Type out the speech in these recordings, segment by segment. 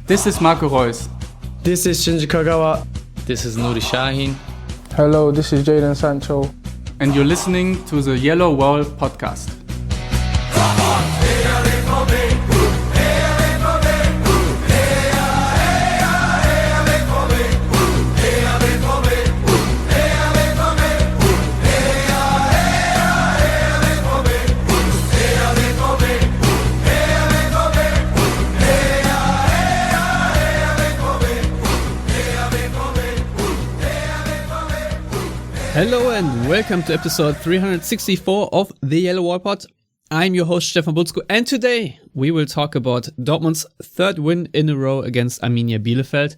This is Marco Reus. This is Shinji Kagawa. This is Nuri Sahin. Hello, this is Jadon Sancho. And you're listening to the Yellowwallpod podcast. Hello and welcome to episode 364 of the Yellowwallpod. I'm your host Stefan Butzko, and today we will talk about Dortmund's third win in a row against Arminia Bielefeld,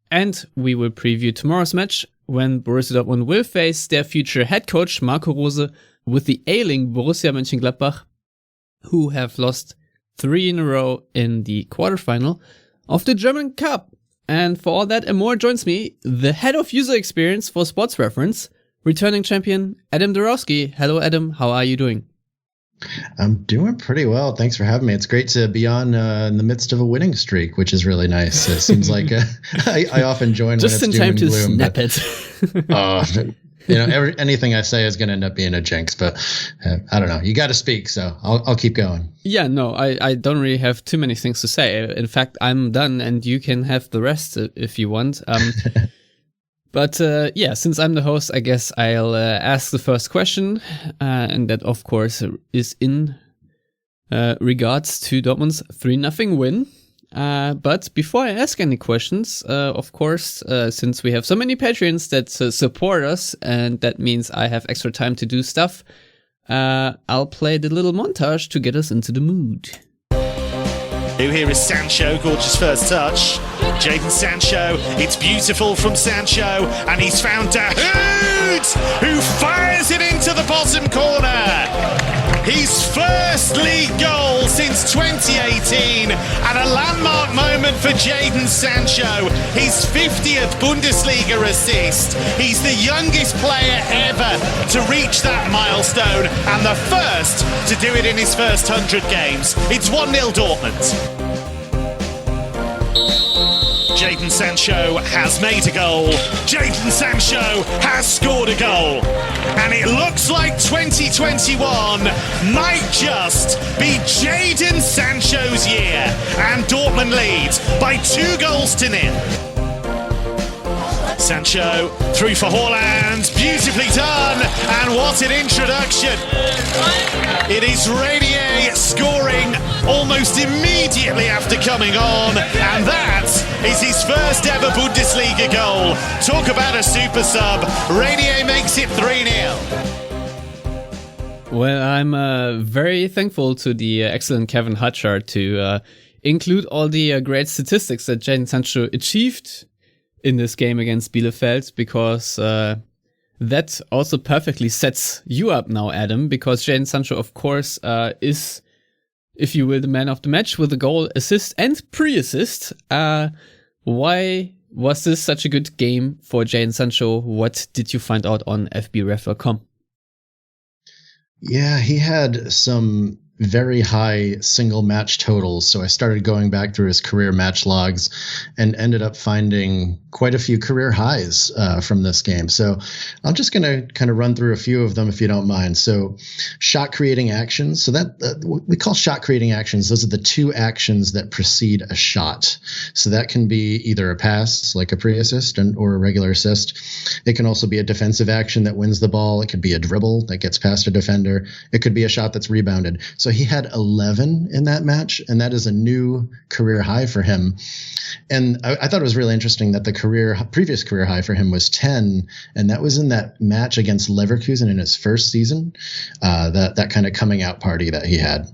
and we will preview tomorrow's match when Borussia Dortmund will face their future head coach Marco Rose with the ailing Borussia Mönchengladbach, who have lost 3 in a row in the quarterfinal of the German Cup. And for all that and more joins me, the head of user experience for Sports Reference, returning champion Adam Dorowski. Hello, Adam. How are you doing? I'm doing pretty well. Thanks for having me. It's great to be on in the midst of a winning streak, which is really nice. It seems like I often join just when it's in time doom to and gloom, snap it. Anything I say is going to end up being a jinx, but I don't know. You got to speak, so I'll keep going. Yeah, no, I don't really have too many things to say. In fact, I'm done, and you can have the rest if you want. But since I'm the host, I guess I'll ask the first question, and that, of course, is in regards to Dortmund's 3-0 win. But before I ask any questions, of course, since we have so many Patreons that support us, and that means I have extra time to do stuff, I'll play the little montage to get us into the mood. Here is Sancho, gorgeous first touch. Jadon Sancho, it's beautiful from Sancho, and he's found Dahoud, who fires it into the bottom corner. His first league goal since 2018, and a landmark moment for Jadon Sancho. His 50th Bundesliga assist. He's the youngest player ever to reach that milestone, and the first to do it in his first 100 games. It's 1-0 Dortmund. Jadon Sancho has made a goal. Jadon Sancho has scored a goal. And it looks like 2021 might just be Jadon Sancho's year. And Dortmund leads by 2-0. Sancho through for Haaland. Beautifully done. And what an introduction. It is Renier scoring almost immediately after coming on, and that is his first ever Bundesliga goal. Talk about a super sub. Renier makes it 3-0. Well, I'm very thankful to the excellent Kevin Hutchard to include all the great statistics that Jadon Sancho achieved in this game against Bielefeld, because that also perfectly sets you up now, Adam, because Jadon Sancho, of course, is, if you will, the man of the match with a goal, assist, and pre-assist. Why was this such a good game for Jadon Sancho? What did you find out on fbref.com? Yeah, he had some very high single match totals. So I started going back through his career match logs and ended up finding quite a few career highs from this game. So I'm just going to kind of run through a few of them if you don't mind. So shot creating actions. So that we call shot creating actions. Those are the 2 actions that precede a shot. So that can be either a pass, like a pre-assist, or a regular assist. It can also be a defensive action that wins the ball. It could be a dribble that gets past a defender. It could be a shot that's rebounded. So he had 11 in that match, and that is a new career high for him. And I thought it was really interesting that the previous career high for him was 10, and that was in that match against Leverkusen in his first season, that kind of coming out party that he had.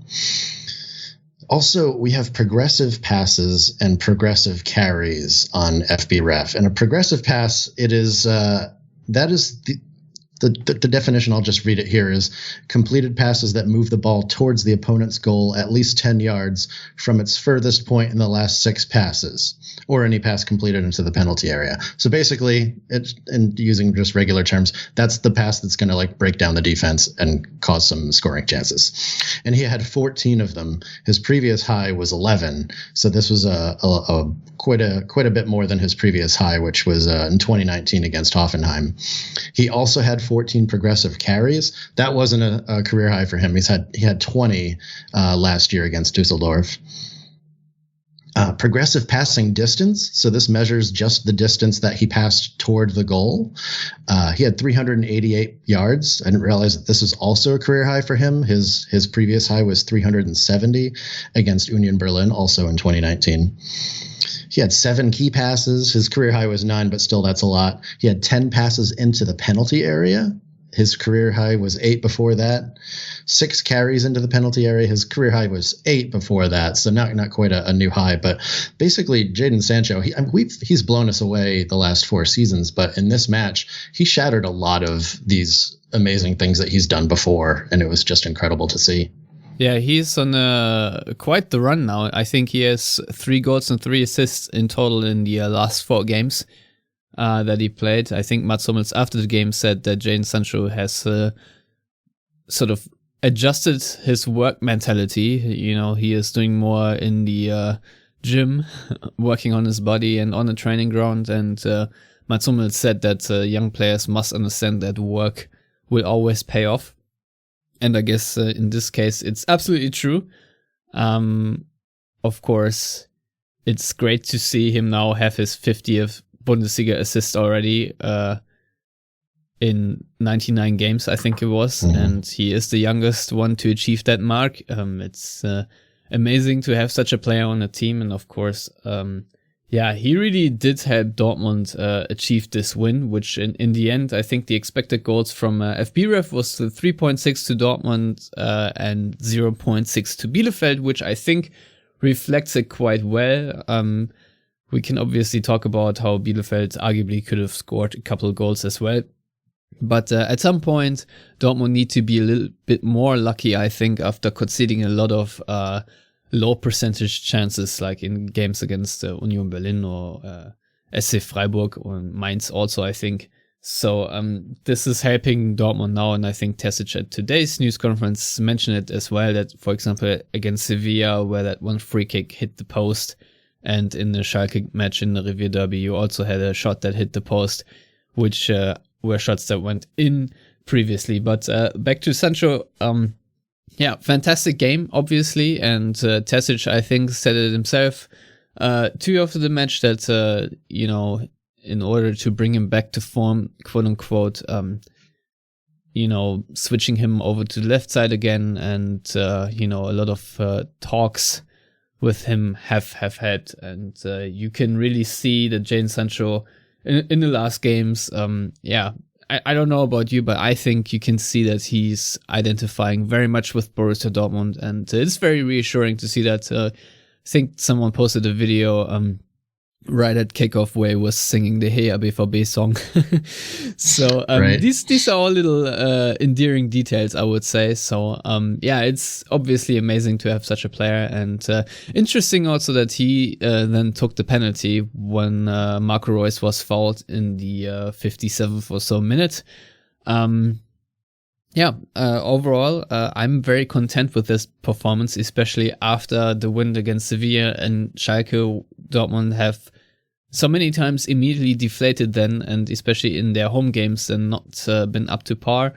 Also, we have progressive passes and progressive carries on FBref. And a progressive pass, it is that is the the definition, I'll just read it here, is completed passes that move the ball towards the opponent's goal at least 10 yards from its furthest point in the last 6 passes, or any pass completed into the penalty area. So basically, and using just regular terms, that's the pass that's going to like break down the defense and cause some scoring chances. And he had 14 of them. His previous high was 11. So this was quite a bit more than his previous high, which was in 2019 against Hoffenheim. He also had 14 progressive carries. That wasn't a career high for him. He had 20 last year against Dusseldorf. Progressive passing distance. So this measures just the distance that he passed toward the goal. He had 388 yards. I didn't realize that this was also a career high for him. His previous high was 370 against Union Berlin, also in 2019. He had 7 key passes. His career high was 9, but still that's a lot. He had 10 passes into the penalty area. His career high was 8 before that. 6 carries into the penalty area. His career high was 8 before that, so not quite a new high. But basically, Jadon Sancho, he's blown us away the last 4 seasons, but in this match, he shattered a lot of these amazing things that he's done before, and it was just incredible to see. Yeah, he's on quite the run now. I think he has 3 goals and 3 assists in total in the last 4 games that he played. I think Mats Hummels after the game said that Jadon Sancho has sort of adjusted his work mentality. You know, he is doing more in the gym, working on his body and on the training ground. And Mats Hummels said that young players must understand that work will always pay off. And I guess in this case, it's absolutely true. Of course, it's great to see him now have his 50th Bundesliga assist already in 99 games, I think it was. Mm-hmm. And he is the youngest one to achieve that mark. It's amazing to have such a player on a team. And of course, he really did help Dortmund achieve this win, which in the end, I think the expected goals from FBref was 3.6 to Dortmund and 0.6 to Bielefeld, which I think reflects it quite well. We can obviously talk about how Bielefeld arguably could have scored a couple of goals as well. But at some point, Dortmund need to be a little bit more lucky, I think, after conceding a lot of low percentage chances, like in games against Union Berlin or SC Freiburg or Mainz also, I think. So this is helping Dortmund now, and I think Terzic at today's news conference mentioned it as well, that, for example, against Sevilla, where that one free kick hit the post, and in the Schalke match in the Revier Derby, you also had a shot that hit the post, which were shots that went in previously. But back to Sancho, fantastic game, obviously, and Terzic, I think, said it himself too after the match that, in order to bring him back to form, quote unquote, switching him over to the left side again, and, a lot of talks with him have had, and you can really see that Jadon Sancho in the last games, I don't know about you, but I think you can see that he's identifying very much with Borussia Dortmund, and it's very reassuring to see that. I think someone posted a video right at kickoff where he was singing the Hey BVB song. So right. These are all little endearing details, I would say. So it's obviously amazing to have such a player, and interesting also that he then took the penalty when Marco Reus was fouled in the 57th or so minute. Overall, I'm very content with this performance, especially after the win against Sevilla and Schalke. Dortmund have so many times immediately deflated then, and especially in their home games, and not been up to par.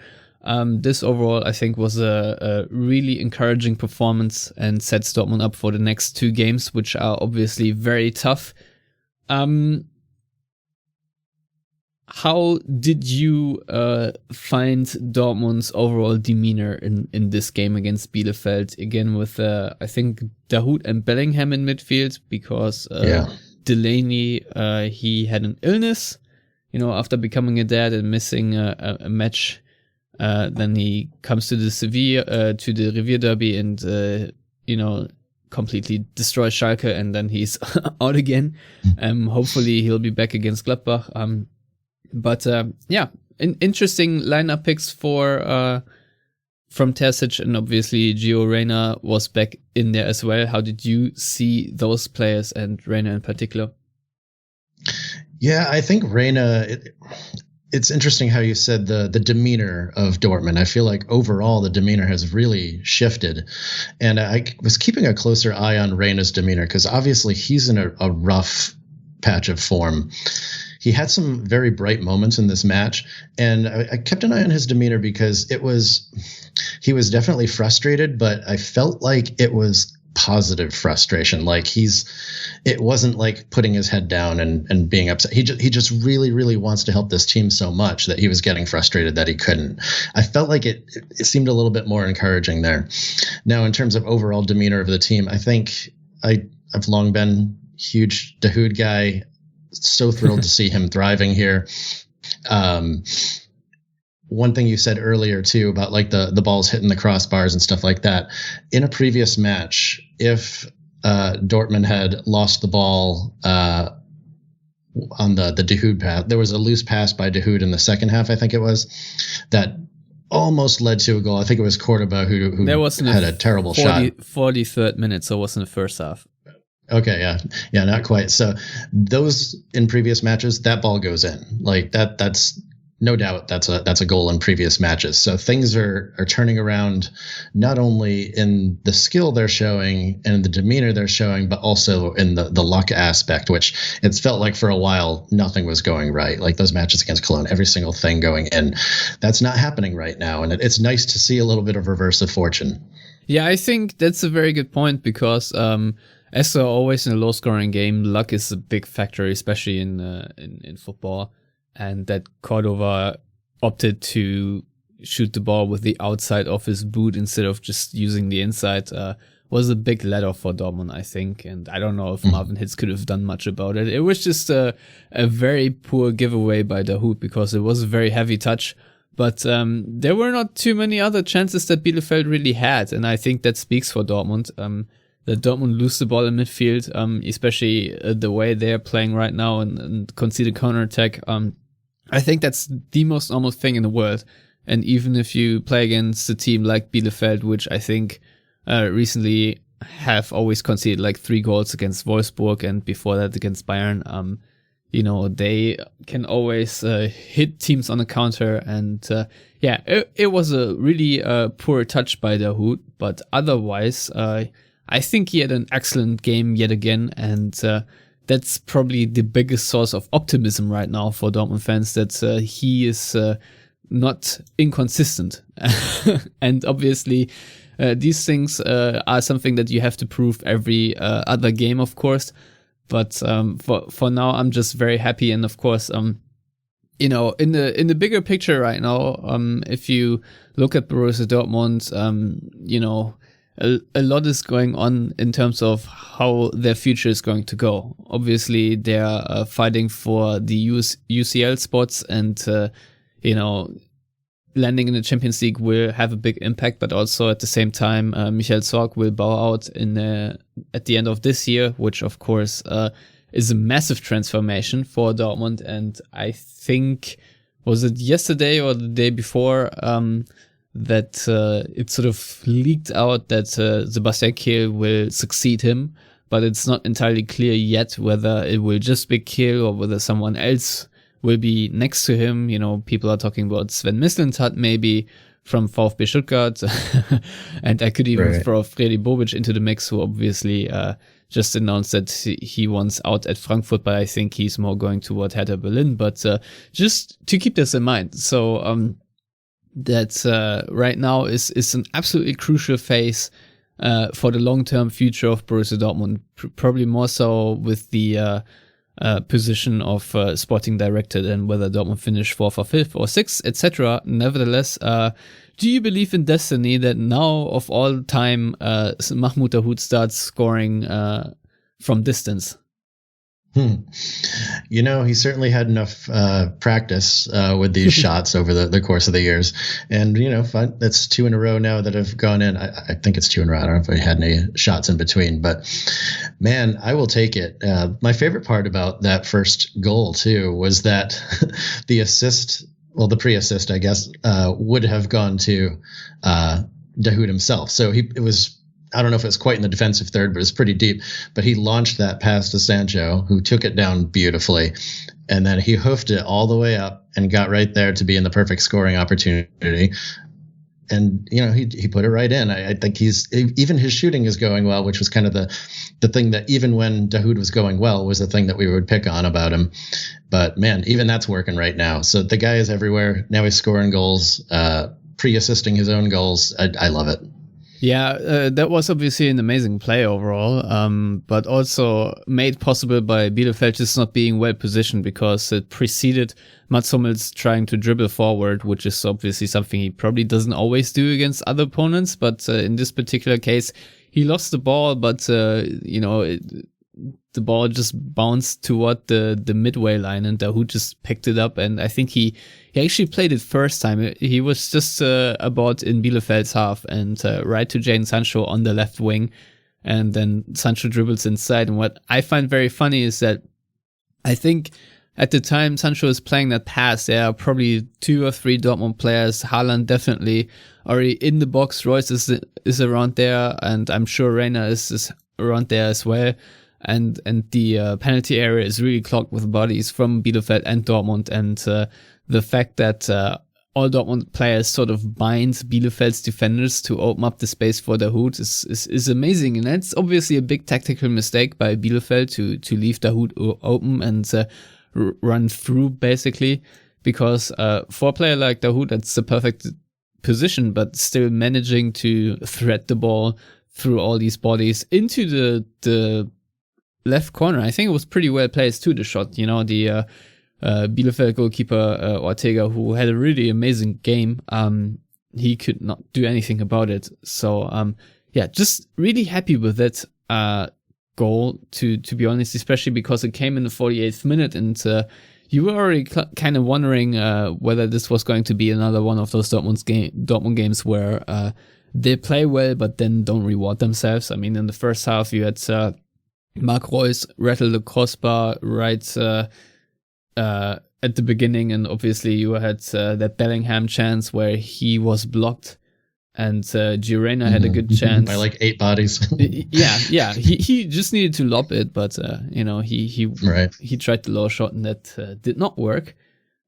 This overall, I think, was a really encouraging performance and sets Dortmund up for the next 2 games, which are obviously very tough. How did you find Dortmund's overall demeanor in this game against Bielefeld? Again, with, I think, Dahoud and Bellingham in midfield, because Delaney, he had an illness, after becoming a dad and missing a match. Then he comes to the Sevilla, to the Revier Derby, and, completely destroys Schalke, and then he's out again. Hopefully he'll be back against Gladbach. But interesting lineup picks for from Terzic, and obviously Gio Reyna was back in there as well. How did you see those players and Reyna in particular? Yeah, I think Reyna, it's interesting how you said the demeanor of Dortmund. I feel like overall the demeanor has really shifted. And I was keeping a closer eye on Reyna's demeanor because obviously he's in a rough patch of form. He had some very bright moments in this match, and I kept an eye on his demeanor because he was definitely frustrated, but I felt like it was positive frustration. Like it wasn't like putting his head down and being upset. He just really, really wants to help this team so much that he was getting frustrated that he couldn't. I felt like it seemed a little bit more encouraging there. Now, in terms of overall demeanor of the team, I think I've long been a huge Dahoud guy. So thrilled to see him thriving here. One thing you said earlier too about like the balls hitting the crossbars and stuff like that. In a previous match, if Dortmund had lost the ball on the Dahoud pass, there was a loose pass by Dahoud in the second half, I think it was, that almost led to a goal. I think it was Cordoba who had a terrible shot. 43rd minute, so it was in the first half. Okay, yeah, not quite. So those in previous matches, that ball goes in. Like that's no doubt that's a goal in previous matches. So things are turning around, not only in the skill they're showing and the demeanor they're showing, but also in the luck aspect, which it's felt like for a while nothing was going right. Like those matches against Cologne, every single thing going in. That's not happening right now, and it's nice to see a little bit of reverse of fortune. Yeah, I think that's a very good point because as so always in a low-scoring game, luck is a big factor, especially in football. And that Cordova opted to shoot the ball with the outside of his boot instead of just using the inside was a big let-off for Dortmund, I think. And I don't know if Marvin Hitz could have done much about it. It was just a very poor giveaway by Dahoud because it was a very heavy touch. But there were not too many other chances that Bielefeld really had. And I think that speaks for Dortmund. That Dortmund lose the ball in midfield, especially the way they're playing right now and concede a counterattack. I think that's the most normal thing in the world. And even if you play against a team like Bielefeld, which I think recently have always conceded like 3 goals against Wolfsburg and before that against Bayern, they can always hit teams on a counter. And it was a really poor touch by Dahoud, but otherwise, I think he had an excellent game yet again, and that's probably the biggest source of optimism right now for Dortmund fans, that he is not inconsistent. And obviously, these things are something that you have to prove every other game, of course. But for now, I'm just very happy, and of course, in the bigger picture right now, if you look at Borussia Dortmund, a lot is going on in terms of how their future is going to go. Obviously, they are fighting for the UCL spots, and landing in the Champions League will have a big impact. But also at the same time, Michael Zorc will bow out at the end of this year, which of course is a massive transformation for Dortmund. And I think, was it yesterday or the day before, that it sort of leaked out that Sebastian Kehl will succeed him, but it's not entirely clear yet whether it will just be Kehl or whether someone else will be next to him. People are talking about Sven Mislintat maybe from VfB Stuttgart, and I could even throw Fredi Bobic into the mix, who obviously just announced that he wants out at Frankfurt, but I think he's more going toward Hertha Berlin. But just to keep this in mind, so that right now is an absolutely crucial phase for the long-term future of Borussia Dortmund, probably more so with the position of sporting director than whether Dortmund finish 4th or 5th or 6th, etc. Nevertheless, do you believe in destiny that now of all time Mahmoud Dahoud starts scoring from distance? He certainly had enough practice with these shots over the course of the years. And, that's 2 in a row now that have gone in. I think it's 2 in a row. I don't know if I had any shots in between. But, man, I will take it. My favorite part about that first goal, too, was that the assist well, the pre-assist, I guess, would have gone to Dahoud himself. So it was, I don't know if it's quite in the defensive third, but it's pretty deep. But he launched that pass to Sancho, who took it down beautifully. And then he hoofed it all the way up and got right there to be in the perfect scoring opportunity. And, he put it right in. I think even his shooting is going well, which was kind of the thing that even when Dahoud was going well was the thing that we would pick on about him. But man, even that's working right now. So the guy is everywhere. Now he's scoring goals, pre-assisting his own goals. I love it. Yeah, that was obviously an amazing play overall, but also made possible by Bielefeld just not being well positioned, because it preceded Mats Hummels trying to dribble forward, which is obviously something he probably doesn't always do against other opponents. But in this particular case, he lost the ball, but the ball just bounced toward the midway line, and Dahoud just picked it up. And I think he actually played it first time. He was just about in Bielefeld's half, and right to Jadon Sancho on the left wing. And then Sancho dribbles inside. And what I find very funny is that I think at the time Sancho is playing that pass, there are probably 2 or 3 Dortmund players, Haaland definitely, already in the box. Royce is around there, and I'm sure Reina is around there as well. And the penalty area is really clogged with bodies from Bielefeld and Dortmund. And the fact that all Dortmund players sort of bind Bielefeld's defenders to open up the space for Dahoud is amazing. And that's obviously a big tactical mistake by Bielefeld to leave Dahoud open and run through, basically, because for a player like Dahoud, that's the perfect position, but still managing to thread the ball through all these bodies into the left corner. I think it was pretty well placed too, the shot. The Bielefeld goalkeeper Ortega, who had a really amazing game, he could not do anything about it. So just really happy with that goal, to be honest, especially because it came in the 48th minute, and you were already kind of wondering whether this was going to be another one of those Dortmund games where they play well but then don't reward themselves. I mean, in the first half you had Marc Reus rattled the crossbar right at the beginning, and obviously you had that Bellingham chance where he was blocked, and Girena had a good chance by like 8 bodies. yeah. He just needed to lob it, but he tried the low shot and that did not work.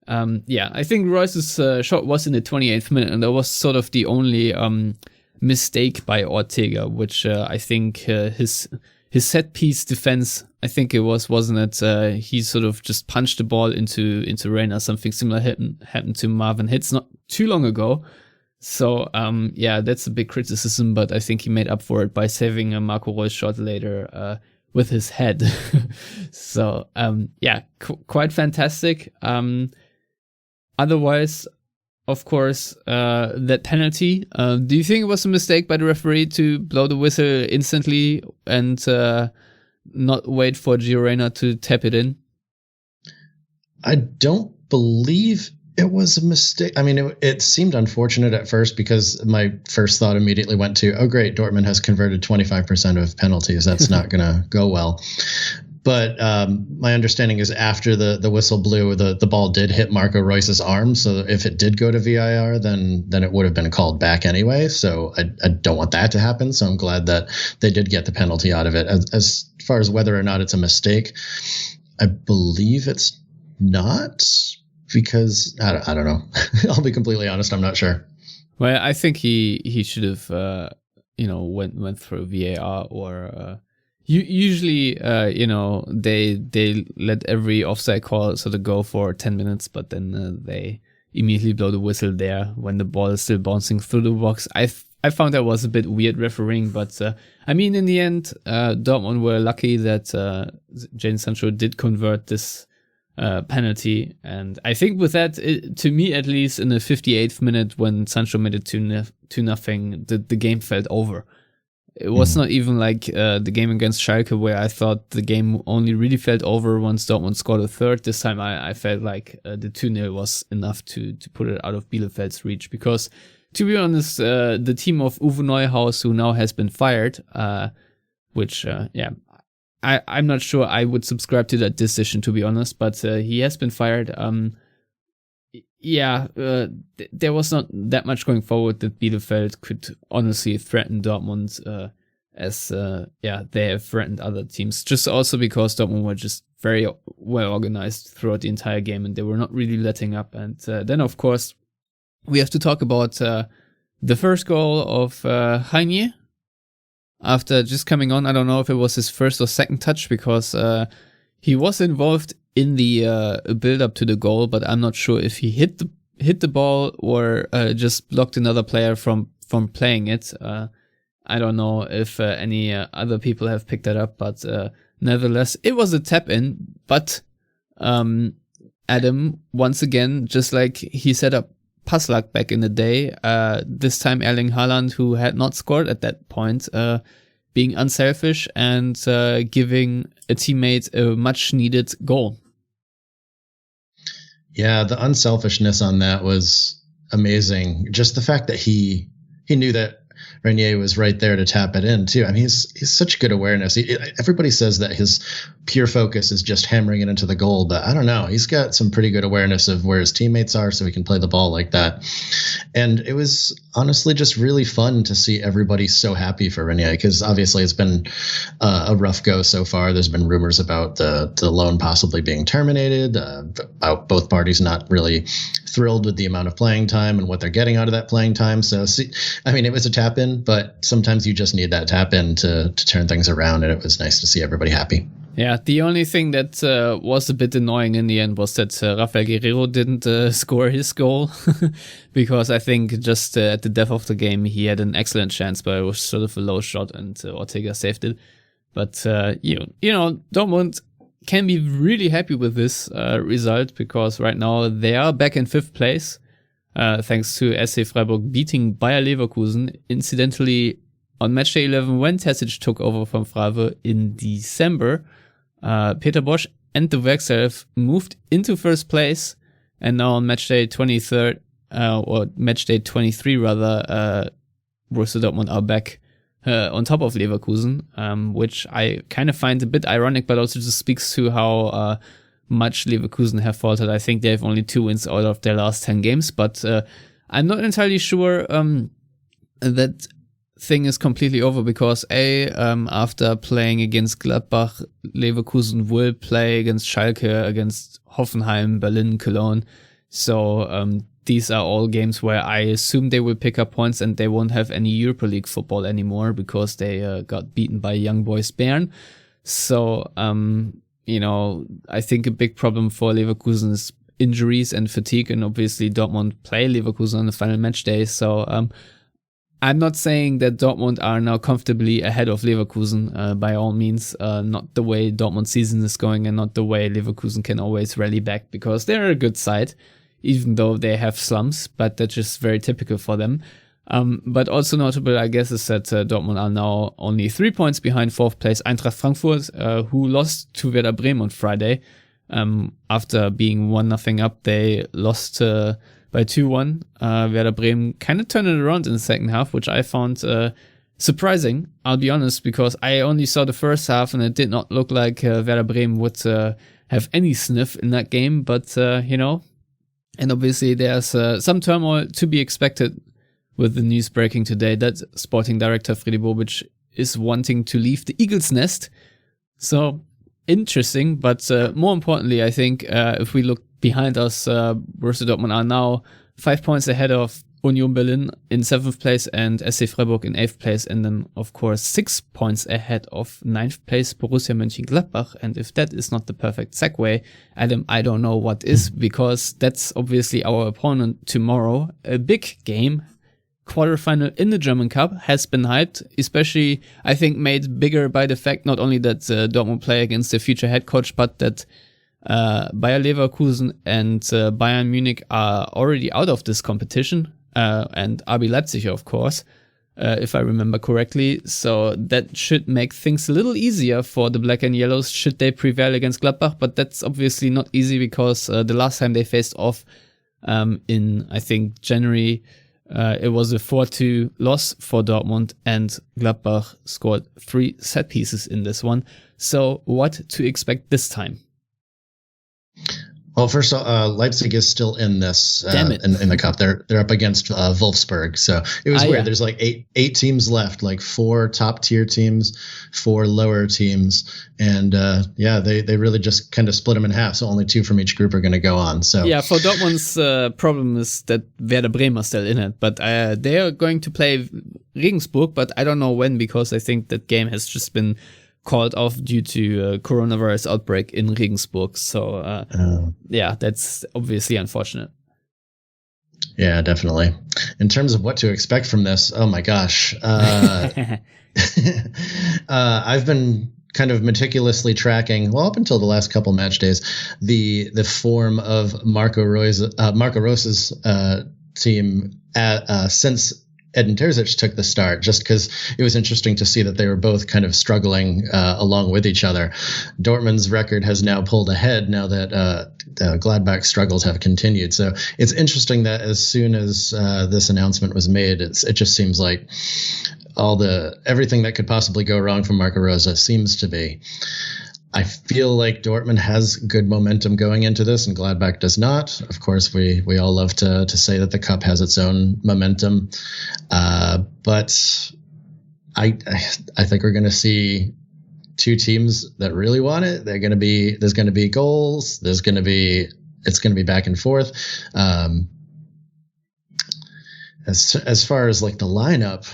I think Reus's shot was in the 28th minute, and that was sort of the only mistake by Ortega, which I think his set piece defense, I think it wasn't it? He sort of just punched the ball into Reina. Something similar happened to Marvin Hitz not too long ago. So that's a big criticism, but I think he made up for it by saving a Marco Reus shot later with his head. So quite fantastic. Otherwise, of course, that penalty. Do you think it was a mistake by the referee to blow the whistle instantly and not wait for Girena to tap it in? I don't believe it was a mistake. I mean, it seemed unfortunate at first, because my first thought immediately went to, oh, great, Dortmund has converted 25% of penalties. That's not going to go well. But my understanding is after the whistle blew, the ball did hit Marco Reus's arm. So if it did go to VAR, then it would have been called back anyway. So I don't want that to happen. So I'm glad that they did get the penalty out of it. As far as whether or not it's a mistake, I believe it's not, because I don't know. I'll be completely honest. I'm not sure. Well, I think he should have went through VAR or. Usually, they let every offside call sort of go for 10 minutes, but then they immediately blow the whistle there when the ball is still bouncing through the box. I found that was a bit weird refereeing, but I mean, in the end, Dortmund were lucky that Jadon Sancho did convert this penalty, and I think with that, to me at least, in the 58th minute when Sancho made it 2-0, the game felt over. It was not even like the game against Schalke, where I thought the game only really felt over once Dortmund scored a third. This time I felt like the 2-0 was enough to put it out of Bielefeld's reach, because, to be honest, the team of Uwe Neuhaus, who now has been fired, which, I'm not sure I would subscribe to that decision, to be honest, but he has been fired. there was not that much going forward that Bielefeld could honestly threaten Dortmund as they have threatened other teams. Just also because Dortmund were just very well organized throughout the entire game and they were not really letting up. And then, of course, we have to talk about the first goal of Heine. After just coming on, I don't know if it was his first or second touch because he was involved in the build-up to the goal, but I'm not sure if he hit the ball or just blocked another player from playing it. I don't know if any other people have picked that up, but nevertheless, it was a tap-in. But Adam, once again, just like he set up Passlack back in the day, this time Erling Haaland, who had not scored at that point, being unselfish and giving a teammate a much-needed goal. Yeah, the unselfishness on that was amazing. Just the fact that he knew that Renier was right there to tap it in too. I mean, he's such good awareness. Everybody says that his pure focus is just hammering it into the goal, but I don't know. He's got some pretty good awareness of where his teammates are, so he can play the ball like that. And it was honestly just really fun to see everybody so happy for Renier, because obviously it's been a rough go so far. There's been rumors about the loan possibly being terminated, about both parties not really thrilled with the amount of playing time and what they're getting out of that playing time. So, it was a tap in, but sometimes you just need that tap in to turn things around, and it was nice to see everybody happy. Yeah, the only thing that was a bit annoying in the end was that Rafael Guerreiro didn't score his goal because I think just at the death of the game he had an excellent chance, but it was sort of a low shot and Ortega saved it. But Dortmund can be really happy with this result because right now they are back in 5th place thanks to SC Freiburg beating Bayer Leverkusen. Incidentally, on matchday 11 when Terzic took over from Favre in December, Peter Bosch and the Werkself moved into 1st place, and now on matchday 23 rather, Borussia Dortmund are back on top of Leverkusen, which I kind of find a bit ironic, but also just speaks to how much Leverkusen have faltered. I think they have only 2 wins out of their last 10 games, but I'm not entirely sure that thing is completely over because after playing against Gladbach, Leverkusen will play against Schalke, against Hoffenheim, Berlin, Cologne. So these are all games where I assume they will pick up points and they won't have any Europa League football anymore because they got beaten by Young Boys Bern. So I think a big problem for Leverkusen is injuries and fatigue, and obviously Dortmund play Leverkusen on the final match day. So I'm not saying that Dortmund are now comfortably ahead of Leverkusen, by all means, not the way Dortmund's season is going and not the way Leverkusen can always rally back because they're a good side, even though they have slumps, but that's just very typical for them. But also notable, I guess, is that Dortmund are now only 3 points behind 4th place Eintracht Frankfurt, who lost to Werder Bremen on Friday. After being 1-0 up, they lost by 2-1. Werder Bremen kind of turned it around in the second half, which I found surprising, I'll be honest, because I only saw the first half and it did not look like Werder Bremen would have any sniff in that game. But, and obviously there's some turmoil to be expected with the news breaking today that sporting director Freddy Bobic is wanting to leave the Eagles' nest. So interesting, but more importantly, I think if we look behind us, Borussia Dortmund are now 5 points ahead of Union Berlin in 7th place and SC Freiburg in 8th place, and then of course 6 points ahead of 9th place Borussia Mönchengladbach. And if that is not the perfect segue, Adam, I don't know what is, because that's obviously our opponent tomorrow. A big game, quarterfinal in the German Cup, has been hyped, especially I think made bigger by the fact not only that Dortmund play against the future head coach, but that Bayer Leverkusen and Bayern Munich are already out of this competition, and RB Leipzig, of course, if I remember correctly. So that should make things a little easier for the Black and Yellows should they prevail against Gladbach, but that's obviously not easy because the last time they faced off in, I think, January, it was a 4-2 loss for Dortmund, and Gladbach scored 3 set pieces in this one. So what to expect this time? Well, first of all, Leipzig is still in this in the cup. They're up against Wolfsburg, so it was weird. Yeah. There's like eight teams left, like 4 top tier teams, 4 lower teams, and they really just kind of split them in half. So only 2 from each group are going to go on. So yeah, for Dortmund's problem is that Werder Bremen are still in it, but they are going to play Regensburg, but I don't know when, because I think that game has just been called off due to coronavirus outbreak in Regensburg. So that's obviously unfortunate. Yeah, definitely. In terms of what to expect from this, oh my gosh. I've been kind of meticulously tracking, well, up until the last couple match days, the form of Marco Rose's team since Edin Terzic took the start, just because it was interesting to see that they were both kind of struggling along with each other. Dortmund's record has now pulled ahead now that Gladbach's struggles have continued. So it's interesting that as soon as this announcement was made, it just seems like everything that could possibly go wrong from Marco Rose seems to be. I feel like Dortmund has good momentum going into this, and Gladbach does not. Of course, we all love to say that the cup has its own momentum, but I think we're going to see 2 teams that really want it. There's going to be goals. It's going to be back and forth. As far as like the lineup,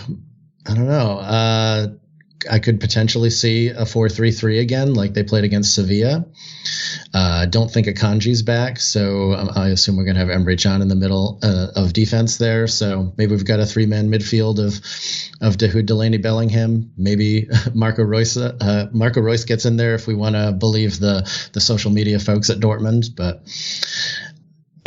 I don't know. I could potentially see a 4-3-3 again, like they played against Sevilla. Don't think Akanji's back, so I assume we're going to have Emre Can in the middle of defense there. So maybe we've got a 3-man midfield of Dahoud, Delaney, Bellingham. Maybe Marco Reus gets in there if we want to believe the social media folks at Dortmund. But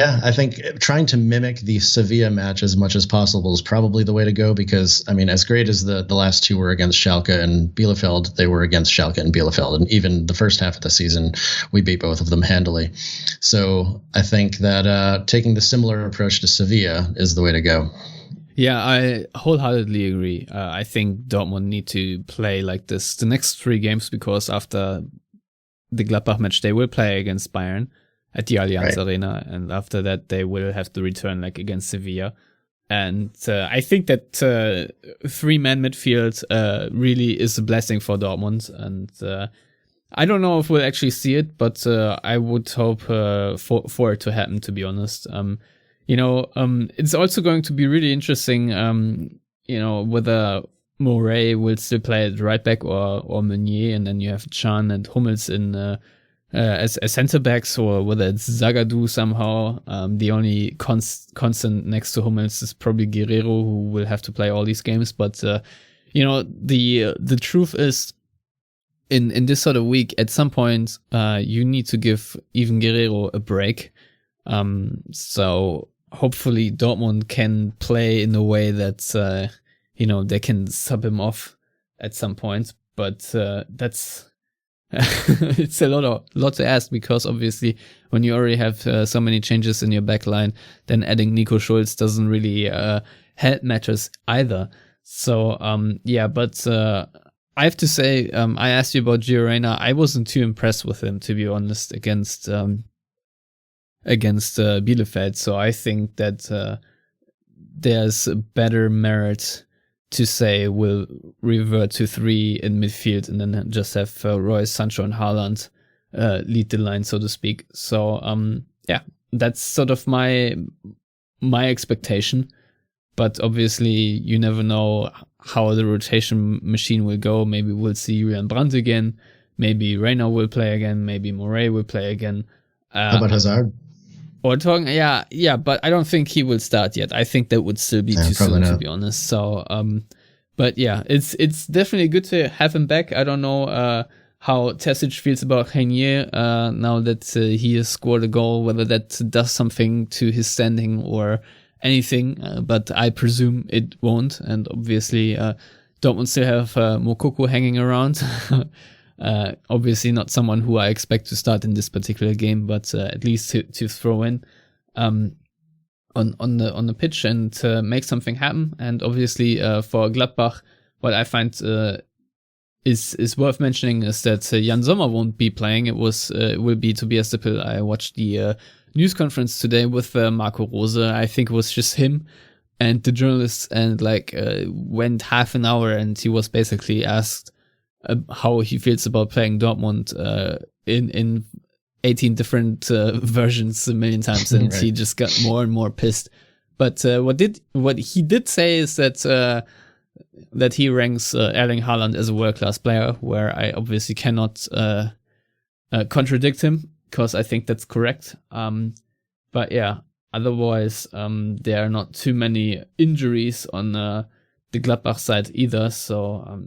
yeah, I think trying to mimic the Sevilla match as much as possible is probably the way to go, because, I mean, as great as the last 2 were against Schalke and Bielefeld, they were against Schalke and Bielefeld. And even the first half of the season, we beat both of them handily. So I think that taking the similar approach to Sevilla is the way to go. Yeah, I wholeheartedly agree. I think Dortmund need to play like this the next 3 games, because after the Gladbach match, they will play against Bayern at the Allianz Arena, and after that they will have to return like against Sevilla. And I think that 3-man midfield really is a blessing for Dortmund, and I don't know if we'll actually see it, but I would hope for it to happen, to be honest. It's also going to be really interesting, whether Moray will still play at right back or Meunier, and then you have Can and Hummels in as center backs, or whether it's Zagadou somehow. The only constant next to Hummels is probably Guerrero, who will have to play all these games. But the truth is, in this sort of week, at some point, you need to give even Guerrero a break. So hopefully Dortmund can play in a way that they can sub him off at some point. But that's it's a lot to ask, because obviously when you already have so many changes in your backline, then adding Nico Schulz doesn't really help matters either. So but I have to say, I asked you about Gio Reyna. I wasn't too impressed with him, to be honest, against Bielefeld. So I think that there's a better merit to say we'll revert to 3 in midfield, and then just have Reus, Sancho, and Haaland lead the line, so to speak. So that's sort of my expectation. But obviously, you never know how the rotation machine will go. Maybe we'll see Julian Brandt again. Maybe Reyna will play again. Maybe Moray will play again. How about Hazard? Or talking, yeah, but I don't think he will start yet. I think that would still be too soon, to be honest. So, but yeah, it's definitely good to have him back. I don't know how Terzic feels about Renier now that he has scored a goal, whether that does something to his standing or anything, but I presume it won't. And obviously, Dortmund still have Moukoko hanging around. Obviously not someone who I expect to start in this particular game, but at least to throw in on the pitch and make something happen. And obviously for Gladbach, what I find is worth mentioning is that Jan Sommer won't be playing. It will be Tobias Dippel. I watched the news conference today with Marco Rose. I think it was just him and the journalists, and went half an hour, and he was basically asked how he feels about playing Dortmund in 18 different versions a million times, and right. He just got more and more pissed. But what he did say is that he ranks Erling Haaland as a world-class player, where I obviously cannot contradict him, because I think that's correct. But yeah, otherwise, there are not too many injuries on the Gladbach side either. So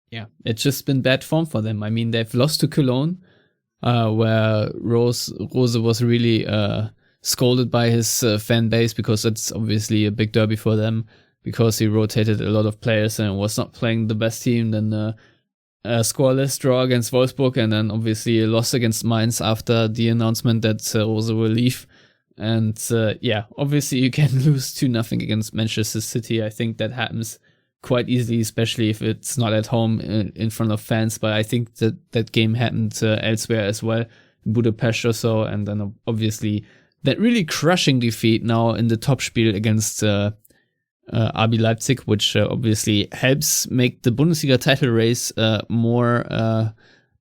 yeah, it's just been bad form for them. I mean, they've lost to Cologne, where Rose was really scolded by his fan base, because it's obviously a big derby for them, because he rotated a lot of players and was not playing the best team. Then a scoreless draw against Wolfsburg, and then obviously a loss against Mainz after the announcement that Rose will leave. And yeah, obviously you can lose 2-0 against Manchester City. I think that happens quite easily, especially if it's not at home in front of fans. But I think that game happened elsewhere as well, in Budapest or so. And then obviously that really crushing defeat now in the Topspiel against RB Leipzig, which obviously helps make the Bundesliga title race more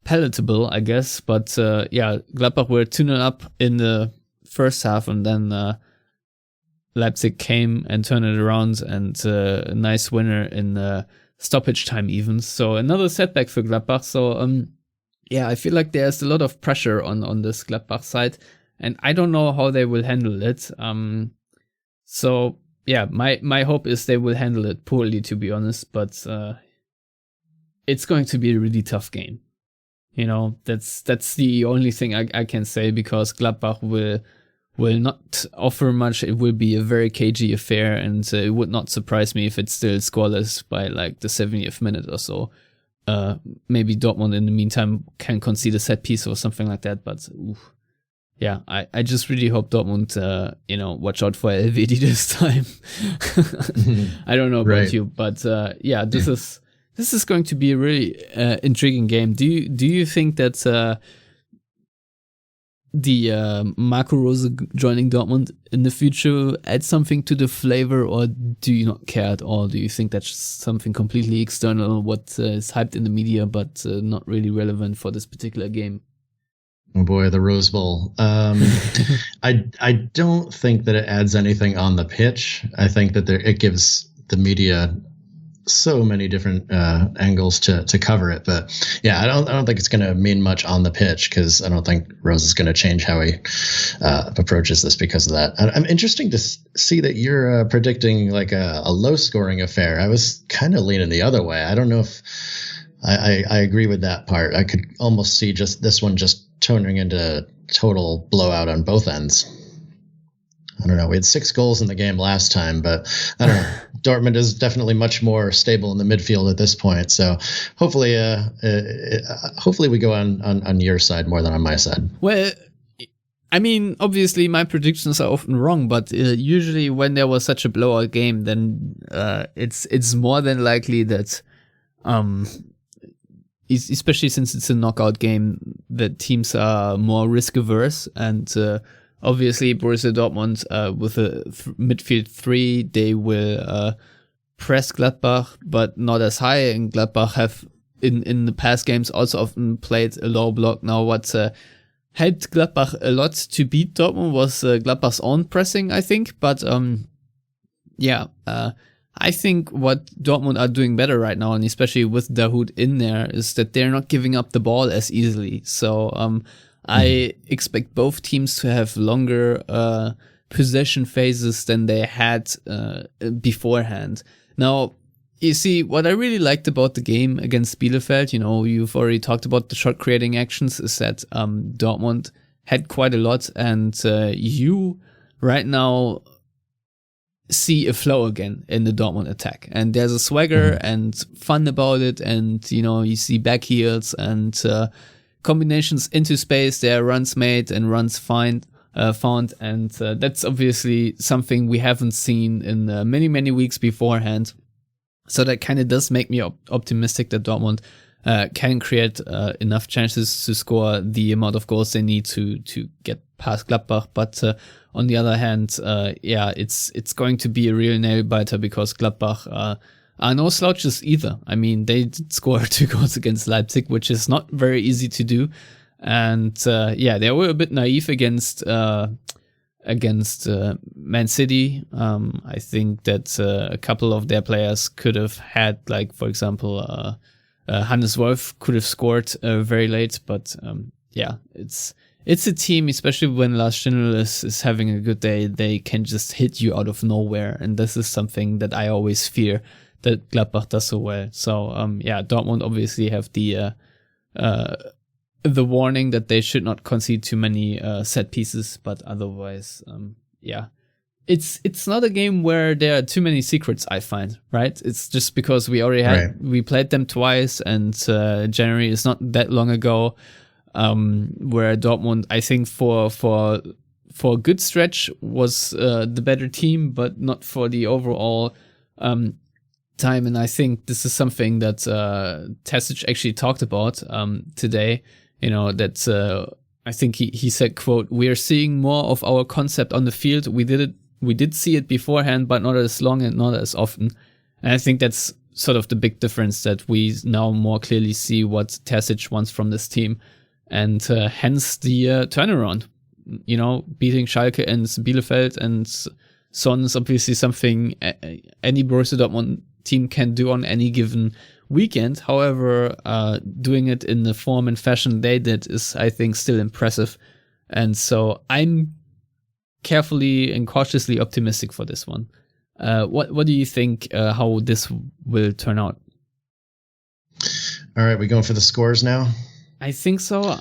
palatable, I guess. But yeah, Gladbach were 2-0 up in the first half, and then Leipzig came and turned it around, and a nice winner in stoppage time even. So another setback for Gladbach. So yeah, I feel like there's a lot of pressure on this Gladbach side, and I don't know how they will handle it. So yeah, my hope is they will handle it poorly, to be honest, but it's going to be a really tough game. You know, that's the only thing I can say, because Gladbach will not offer much. It will be a very cagey affair, and it would not surprise me if it's still scoreless by like the 70th minute or so. Maybe Dortmund in the meantime can concede a set piece or something like that, but yeah, I just really hope Dortmund, watch out for LVD this time. I don't know about you, but yeah, this is going to be a really intriguing game. Do you think that the Marco Rose joining Dortmund in the future adds something to the flavor, or do you not care at all? Do you think that's something completely external, what is hyped in the media, but not really relevant for this particular game? Oh boy, the Rose Bowl. I don't think that it adds anything on the pitch. I think that it gives the media so many different angles to cover it. But yeah, I don't think it's going to mean much on the pitch, because I don't think Rose is going to change how he approaches this because of that. I'm interesting to see that you're predicting like a low scoring affair. I was kind of leaning the other way. I don't know if I agree with that part. I could almost see just this one just turning into total blowout on both ends. I don't know. We had 6 goals in the game last time, but I don't know. Dortmund is definitely much more stable in the midfield at this point. So hopefully we go on your side more than on my side. Well, I mean, obviously my predictions are often wrong, but usually when there was such a blowout game, then it's more than likely that especially since it's a knockout game, that teams are more risk averse, and obviously Borussia Dortmund with a midfield 3, they will press Gladbach, but not as high. And Gladbach have in the past games also often played a low block. Now what helped Gladbach a lot to beat Dortmund was Gladbach's own pressing, I think. But I think what Dortmund are doing better right now, and especially with Dahoud in there, is that they're not giving up the ball as easily. So I expect both teams to have longer possession phases than they had beforehand. Now, you see, what I really liked about the game against Bielefeld, you've already talked about the shot creating actions, is that Dortmund had quite a lot, and you right now see a flow again in the Dortmund attack, and there's a swagger and fun about it, and you see back heels and combinations into space. There are runs made and runs found, and that's obviously something we haven't seen in many weeks beforehand. So that kind of does make me optimistic that Dortmund can create enough chances to score the amount of goals they need to get past Gladbach. But on the other hand, it's going to be a real nail biter because Gladbach are no slouches either. I mean, they did score 2 goals against Leipzig, which is not very easy to do. And they were a bit naive against Man City. I think that a couple of their players could have had, like, for example, Hannes Wolf could have scored very late. But it's a team, especially when Lars Stindl is having a good day, they can just hit you out of nowhere. And this is something that I always fear that Gladbach does so well. So, Dortmund obviously have the warning that they should not concede too many set pieces, but otherwise, it's not a game where there are too many secrets, I find, right? It's just because we already we played them twice, and January is not that long ago, where Dortmund, I think for a good stretch was the better team, but not for the overall time. And I think this is something that Tasic actually talked about today. That I think he said, quote, "We are seeing more of our concept on the field. We did see it beforehand, but not as long and not as often." And I think that's sort of the big difference, that we now more clearly see what Tasic wants from this team, and hence the turnaround. Beating Schalke and Bielefeld and so on is obviously something any Borussia Dortmund team can do on any given weekend. However, doing it in the form and fashion they did is, I think, still impressive. And so I'm carefully and cautiously optimistic for this one. What do you think how this will turn out? All right, we going for the scores now? I think so,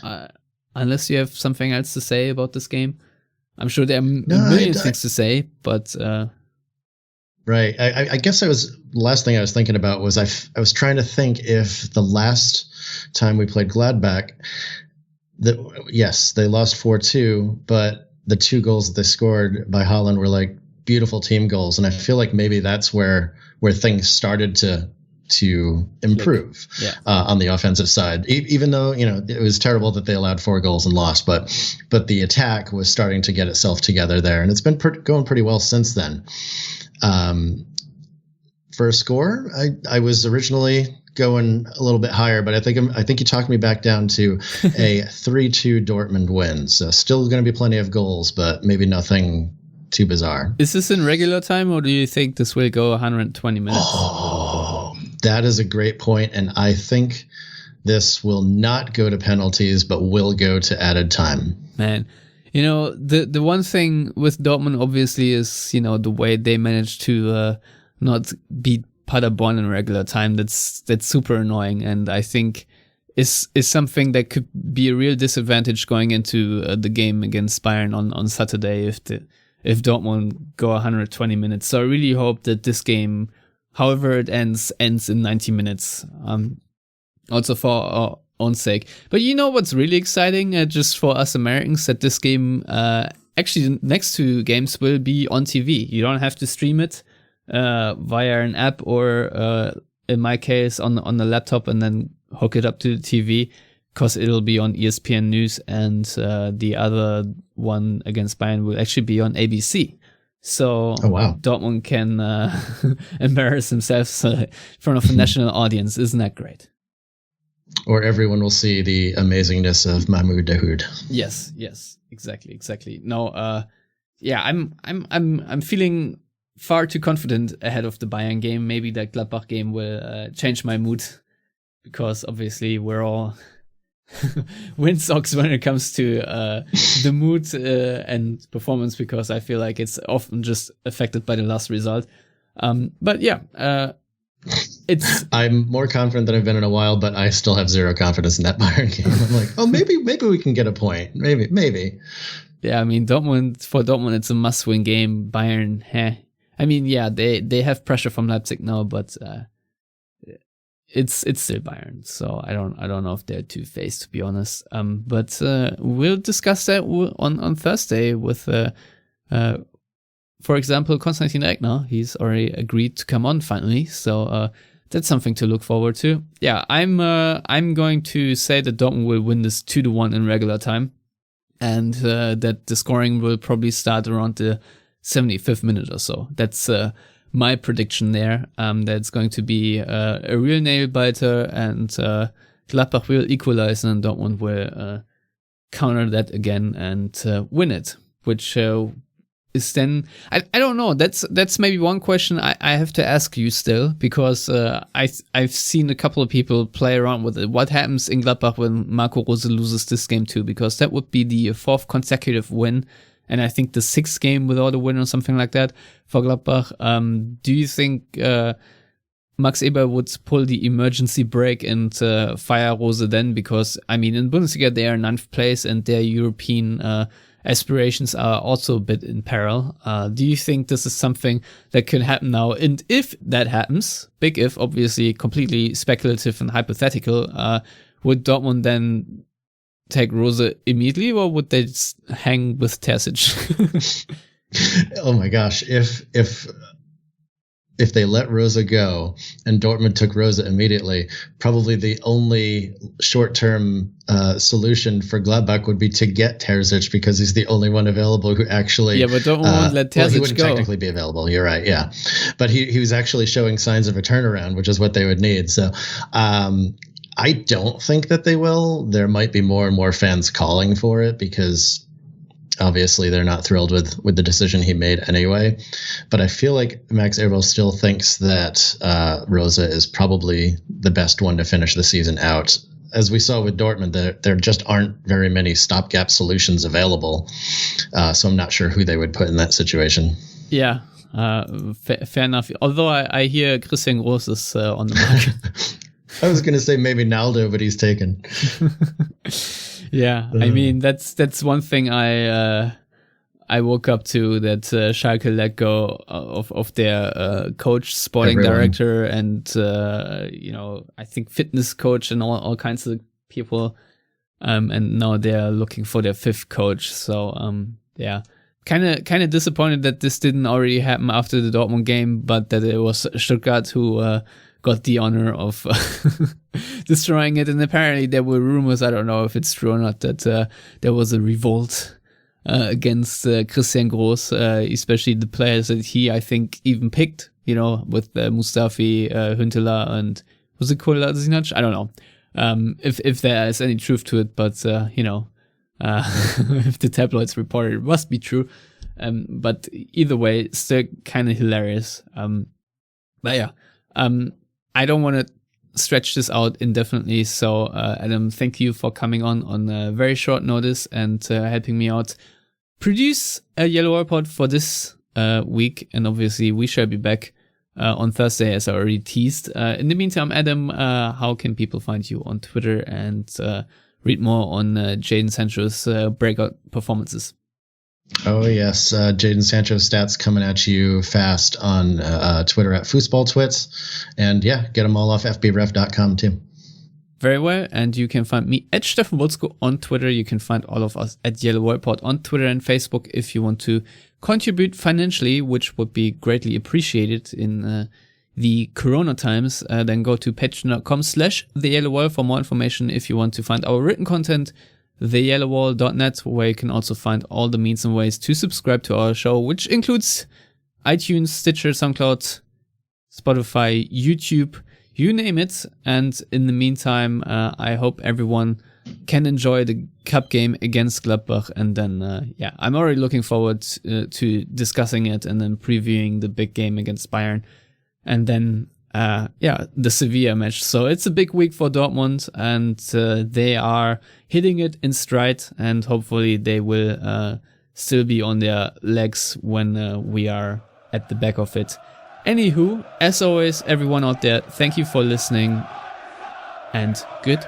unless you have something else to say about this game. I'm sure there are a million things to say, but... Right. I guess the last thing I was thinking about was I was trying to think if the last time we played Gladbach, yes, they lost 4-2, but the 2 goals that they scored by Haaland were like beautiful team goals. And I feel like maybe that's where things started to improve on the offensive side, even though, it was terrible that they allowed 4 goals and lost, but the attack was starting to get itself together there. And it's been going pretty well since then. For a score, I was originally going a little bit higher, but I think you talked me back down to a 3-2 Dortmund win. So still going to be plenty of goals, but maybe nothing too bizarre. Is this in regular time, or do you think this will go 120 minutes? Oh, that is a great point, and I think this will not go to penalties, but will go to added time. Man. The one thing with Dortmund obviously is, the way they managed to not beat Paderborn in regular time. That's super annoying, and I think is something that could be a real disadvantage going into the game against Bayern on Saturday if Dortmund go 120 minutes. So I really hope that this game, however it ends in 90 minutes. Also for our own sake. But what's really exciting, just for us Americans, that this game, actually the next 2 games will be on TV. You don't have to stream it via an app or, in my case, on the laptop and then hook it up to the TV, because it'll be on ESPN News, and the other one against Bayern will actually be on ABC. So Dortmund can embarrass themselves in front of a national audience. Isn't that great? Or everyone will see the amazingness of Mahmoud Dahoud. Yes, exactly. No, I'm feeling far too confident ahead of the Bayern game. Maybe that Gladbach game will change my mood, because obviously we're all windsocks when it comes to the mood and performance, because I feel like it's often just affected by the last result. I'm more confident than I've been in a while, but I still have zero confidence in that Bayern game. I'm like, maybe we can get a point. Maybe. Yeah, I mean, for Dortmund, it's a must-win game. Bayern, I mean, they have pressure from Leipzig now, but it's still Bayern. So I don't know if they're two-faced, to be honest. But we'll discuss that on Thursday with for example, Konstantin Regner, he's already agreed to come on finally. So that's something to look forward to. Yeah, I'm going to say that Dortmund will win this 2-1 in regular time, and that the scoring will probably start around the 75th minute or so. That's my prediction there. That's going to be a real nail biter, and Gladbach will equalize, and Dortmund will counter that again and win it, which is then I don't know. That's maybe one question I have to ask you still, because I've seen a couple of people play around with it. What happens in Gladbach when Marco Rose loses this game too? Because that would be the 4th consecutive win, and I think the 6th game without a win or something like that for Gladbach. Do you think Max Eber would pull the emergency brake and fire Rose then? Because, I mean, in Bundesliga, they are 9th place and their European aspirations are also a bit in peril. Do you think this is something that could happen now? And if that happens, big if, obviously completely speculative and hypothetical, would Dortmund then take Rose immediately, or would they just hang with Terzic? Oh my gosh, if they let Rosa go and Dortmund took Rosa immediately, probably the only short-term solution for Gladbach would be to get Terzic, because he's the only one available who actually... Yeah, but Dortmund won't let Terzic go. He wouldn't technically be available, you're right, yeah. But he was actually showing signs of a turnaround, which is what they would need. So I don't think that they will. There might be more and more fans calling for it, because obviously they're not thrilled with the decision he made anyway. But I feel like Max Eberl still thinks that Rosa is probably the best one to finish the season out. As we saw with Dortmund, there just aren't very many stopgap solutions available. So I'm not sure who they would put in that situation. Yeah, fair enough. Although I hear Christian Groß is on the market. I was going to say maybe Naldo, but he's taken. Yeah, I mean, that's one thing I woke up to, that Schalke let go of their coach, sporting director, and I think fitness coach and all kinds of people, and now they're looking for their 5th coach. So yeah, kind of disappointed that this didn't already happen after the Dortmund game, but that it was Stuttgart who got the honor of destroying it. And apparently there were rumors, I don't know if it's true or not, that there was a revolt against Christian Groß, especially the players that he, I think, even picked, with Mustafi, Huntelaar, and was it Kolasinac? I don't know if there is any truth to it, but if the tabloids reported it, must be true. But either way, still kind of hilarious. But yeah, I don't want to stretch this out indefinitely. So, Adam, thank you for coming on very short notice and helping me out produce a Yellowwallpod for this week. And obviously, we shall be back on Thursday, as I already teased. In the meantime, Adam, how can people find you on Twitter and read more on Jadon Sancho's breakout performances? Oh, yes. Jadon Sancho stats coming at you fast on Twitter at Fußballtwits. And yeah, get them all off fbref.com too. Very well. And you can find me at Stefan Butzko on Twitter. You can find all of us at Yellowwallpod on Twitter and Facebook if you want to contribute financially, which would be greatly appreciated in the Corona times. Then go to patreon.com/theyellowwall for more information. If you want to find our written content, theyellowwall.net, where you can also find all the means and ways to subscribe to our show, which includes iTunes, Stitcher, SoundCloud, Spotify, YouTube, you name it. And in the meantime, I hope everyone can enjoy the cup game against Gladbach. And then, I'm already looking forward to discussing it and then previewing the big game against Bayern. And then, the Sevilla match. So it's a big week for Dortmund, and they are hitting it in stride, and hopefully they will still be on their legs when we are at the back of it. Anywho, as always, everyone out there, thank you for listening, and goodbye.